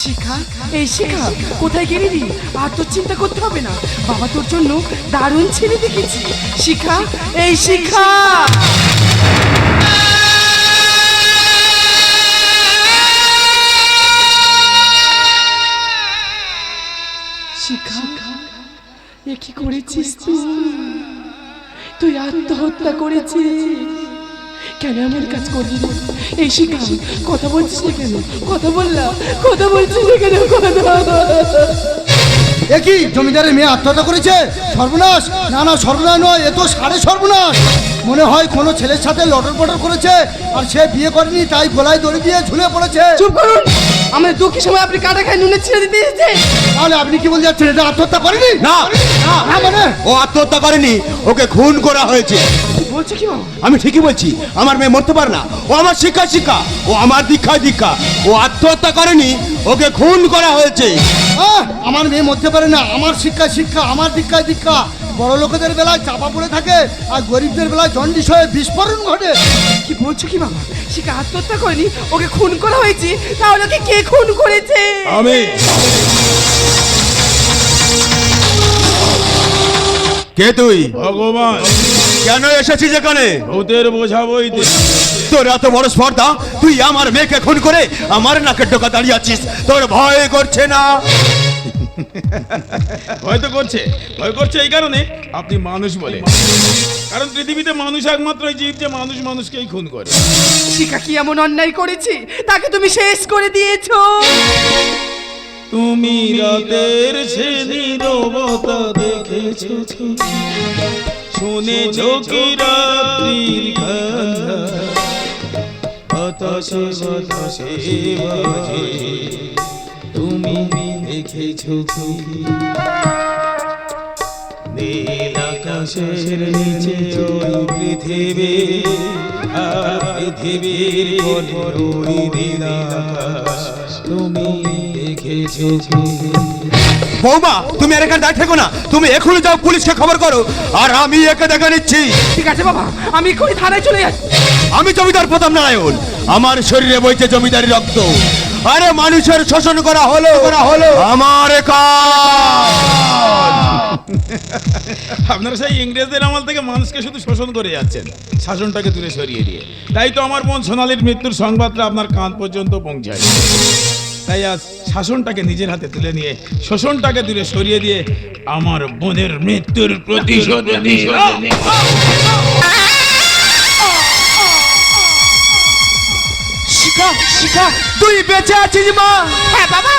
শিখা, এই শিখা কোথায় গেলি রে? আর তোর চিন্তা করতে হবে না, বাবা তোর জন্য দারুণ ছেলে দেখেছি। শিখা, এই শিখা। শিখা, এ কি করেছিস তুই? আত্মহত্যা করেছিস কেন? এমন কাজ করলি রে? এই শিখা, কথা বলছিস না কেন? কথা বললাম, কথা বলছিস না কেন? কি জমিদারের মেয়ে আত্মহত্যা করেছে? সর্বনাশ! না না, সর্বনাশ নয়, এ তো সাড়ে সর্বনাশ। মনে হয় কোনো ছেলের সাথে লটর পটর করেছে, আর সে বিয়ে করেনি, তাই গলায় দড়ি দিয়ে ঝুলে পড়েছে। চুপ করুন! আমাদের দুঃখের সময় আপনি কাটা খায় নুনে ছেড়ে দিতে এসেছে। তাহলে আপনি কি বলতে যাচ্ছেন, এটা আত্মহত্যা করেনি? না, না মানে ও আত্মহত্যা করেনি, ওকে খুন করা হয়েছে। বলছো কি বাবা? আমি ঠিকই বলছি, আমার মেয়ে মরতে পারে না। ও আমার শিক্ষা, ও আমার দীক্ষা। ও আত্মহত্যা করেনি, ওকে খুন করা হয়েছে। আমার মেয়ে মরতে পারে না, আমার শিক্ষা, আমার দীক্ষা। বড় লোকেদের বেলায় চাপা পড়ে থাকে, আর গরিবদের বেলায় জন্ডিস হয়ে বিস্ফোরণ ঘটে। কি বলছো কি বাবা? শিখা আত্মহত্যা করেনি, ওকে খুন করা হয়েছে। তাহলে ওকে কে খুন করেছে? আমি। কে তুই? ভগবান। কেন এসেছিস এখানে? ওদের বোঝাবই তোর এত বড় স্পর্ধা, তুই আমার মেয়েকে খুন করে আমার নাকের ডোকা দাঁড়িয়ে আছিস। তোর ভয় করছে না? ভয় করছে এই কারণে, আপনি মানুষ বলে। কারণ পৃথিবীতে মানুষ একমাত্র জীব যে মানুষকেই খুন করে। শিখা কি এমন অন্যায় করেছে তাকে তুমি শেষ করে দিয়েছো? তুমি রাতের সে নীরবতা দেখেছো, শুনেছো কি রাত্রির কান্না, বাতাসে বাজে, তুমি দেখেছো কি নীল আকাশের নিচে ওই পৃথিবী, আর পৃথিবীর কোলে ওই নীল আকাশ, তুমি দেখেছো কি? বৌমা, তুমি আর এখানে দাঁড়িয়ে থেকো না, তুমি এখনই যাও, পুলিশকে খবর করো, আর আমি একে দেখে নিচ্ছি। ঠিক আছে বাবা, আমি এক্ষুনি থানায় চলে যাচ্ছি। আমি জমিদার প্রতাপ নারায়ণ, আমার শরীরে বইছে জমিদারি রক্ত। আরে মানুষের শোষণ করা হলো আমার কাজ। আপনারা সেই ইংরেজদের আমল থেকে মানুষকে শুধু শোষণ করে যাচ্ছেন, শাসনটাকে দূরে সরিয়ে দিয়ে। তাই তো আমার বোন সোনালীর মৃত্যুর সংবাদটা আপনার কান পর্যন্ত পৌঁছায়। তাই আজ শাসনটাকে নিজের হাতে তুলে নিয়ে শোষণটাকে দূরে সরিয়ে দিয়ে আমার বোনের মৃত্যুর প্রতিশোধ নিই। শিখা, তুই বেঁচে আছিস মা? হ্যাঁ বাবা,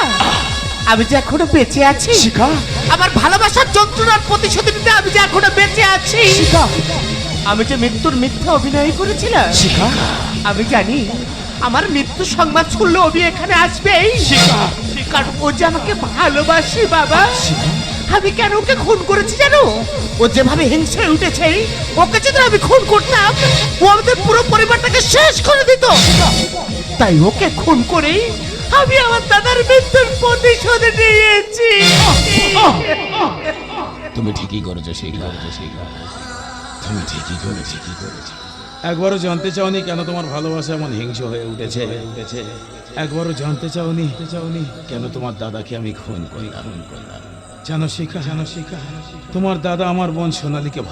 আমি যে এখনো বেঁচে আছি। শিখা, আমার ভালোবাসার যন্ত্রণার প্রতিশোধ নিতে আমি যে এখনো বেঁচে আছি। শিখা, আমি যে মৃত্যুর মিথ্যা অভিনয় করেছিলাম, শিখা, আমি জানি আমার মৃত্যু সংবাদ শুনলে অভি এখানে আসবেই। কারণ ও যে আমাকে ভালোবাসে বাবা। আমি কেন ওকে খুন করেছি জানো? ও যেভাবে হিংসে উঠেছে, ওকে যদি আমি খুন করতাম, ও আমাদের পুরো পরিবারটাকে শেষ করে দিত। তাই ওকে খুন করেই আমি আমার দাদার মৃত্যুর প্রতিশোধ নিয়েছি। তুমি ঠিকই করেছো শিখা, তুমি ঠিকই করেছো। একবারও জানতে চাওনি কেন তোমার ভালোবাসা এমন হিংস্র হয়ে উঠেছে? একবারও জানতে চাওনি কেন তোমার দাদাকে আমি খুন করলাম? জানো শিখা, তোমার দাদা আমার বোন সোনালীকে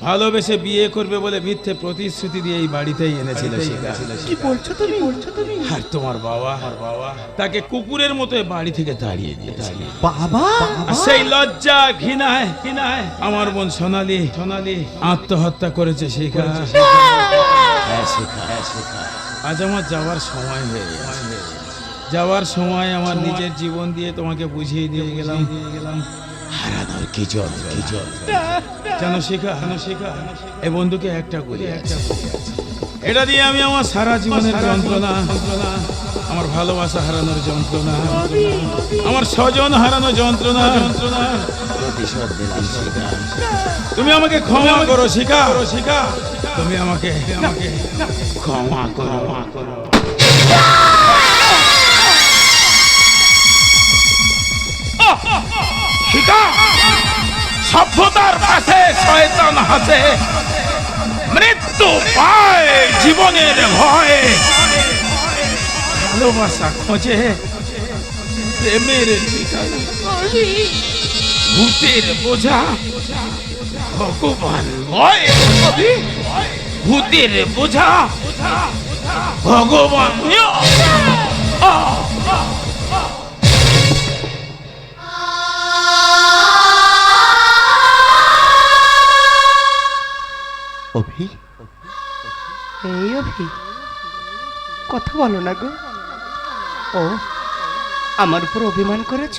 ভালোবেসে বিয়ে করবে বলে মিথ্যে প্রতিশ্রুতি দিয়ে এই বাড়িতেই এনেছিল শিখা। কি বলছো তুমি? আর তোমার বাবা তাকে কুকুরের মতো বাড়ি থেকে তাড়িয়ে দিয়েছে। বাবা, আর সেই লজ্জা ঘৃণায় আমার বোন সোনালী আত্মহত্যা করেছে শিখা। হ্যাঁ শিখা, আজ আমার যাওয়ার সময় হয়ে গেছে। যাওয়ার সময় আমার নিজের জীবন দিয়ে তোমাকে বুঝিয়ে দিয়ে গেলাম হারানোর কি জল। জানো শিখা, এই বন্ধুকে একটা করে এটা দিয়ে আমি আমার সারা জীবনের যন্ত্রণা, আমার ভালোবাসা হারানোর যন্ত্রণা, আমার স্বজন হারানোর যন্ত্রণা প্রতিশোধ দিলাম শিখা। তুমি আমাকে ক্ষমা করো শিখা, তুমি আমাকে ক্ষমা করো। সভ্যতার পাশে শয়তান হাসে, মৃত্যু পায় জীবনের ভয়ে। ভালোবাসা খোঁজে প্রেমের ঠিকানা, ভূতের বোঝা ভগবান নয়, ভূতের বোঝা ভগবান নয়। অভি, এই অভি, কথা বলো না গো। ও আমার উপর অভিমান করেছ?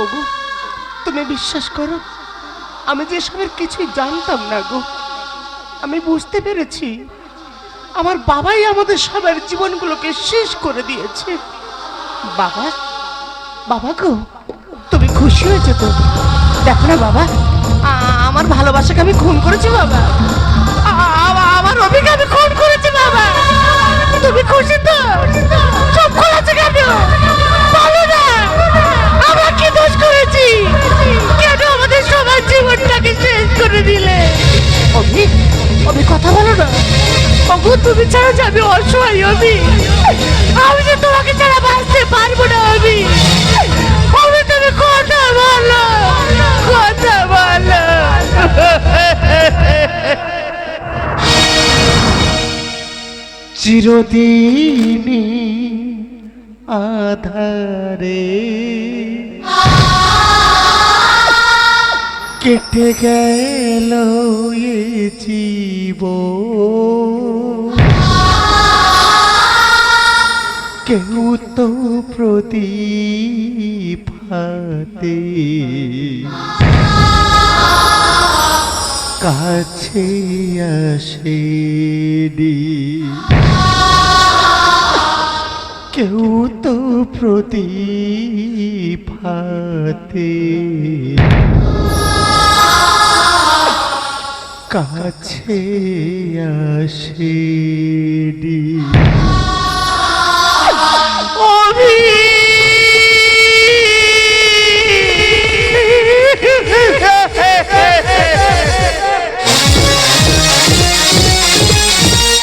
ওগো তুমি বিশ্বাস করো, আমি যে সবের কিছুই জানতাম না গো। আমি বুঝতে পেরেছি আমার বাবাই আমাদের সবার জীবনগুলোকে শেষ করে দিয়েছে। বাবা, বাবা গো, তুমি খুশি হয়েছো তো? দেখো না বাবা, আমার ভালোবাসাকে আমি খুন করেছি বাবা। আমার অভিকে আমি খুন করেছি বাবা। তুমি খুশি তো? চুপ করে আছো কেন? বলো না, আমরা কি দোষ করেছি? কেন আমাদের সবার জীবনটাকে শেষ করে দিলে? অভি, অভি কথা বলো না। ওগো তুমি ছাড়া যে আমি অসহায় অভি, আমি যে তোমাকে ছাড়া বাঁচতে পারবো না অভি। অভি তুমি কথা বলো, কথা বলো। চিরদিনই আধারে কেটে গেল এ জীবন, কেউ তো প্রদীপ হাতে কাছে আসেনি, কেউ তো প্রদীপ হাতে কাছে আসেনি।